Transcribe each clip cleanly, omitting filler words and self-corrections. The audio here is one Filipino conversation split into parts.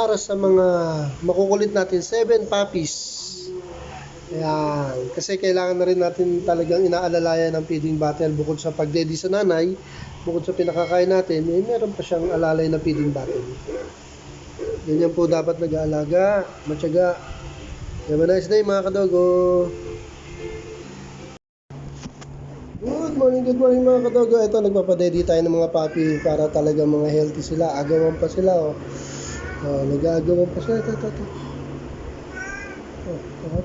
para sa mga makukulit natin 7 puppies. Ayan. Kasi kailangan na rin natin talagang inaalalayan ng feeding bottle. Bukod sa pagdedi sa nanay, bukod sa pinakakain natin, meron pa siyang alalay na feeding bottle. Ganyan po dapat nag-aalaga, matyaga. Have a nice day mga kadogo. Good morning mga kadogo. Ito, nagpapadedi tayo ng mga puppy para talaga mga healthy sila. Agawan pa sila, oh. Nag-aagawan pa sila. Ito.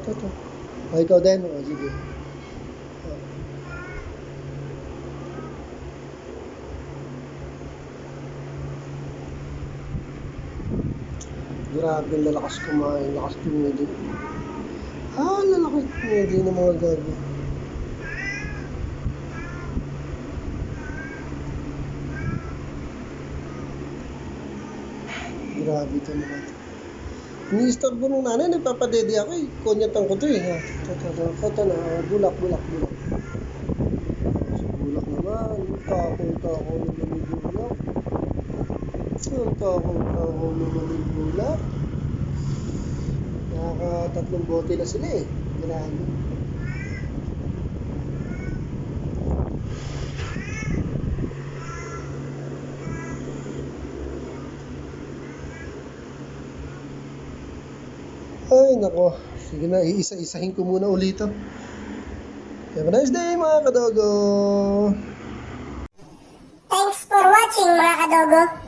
Ito. Ikaw din? Sige. Grabe, lalakas kumain. Lakas tumidi. Lalakas tumidi ng mga gabi. Grabe ito mga ito. Ini-istorbo nung nanay, nagpapadedi ako eh. Kunyatan ko ito eh. Ito na, bulak. Sa bulak naman, tako naman yung bulak. Tako naman yung bulak. Nakaka-3 bote na sila eh. Grabe. Ay, nako. Sige na, iisa-isahin ko muna ulit ito. Have a nice day, mga kadogo! Thanks for watching, mga kadogo.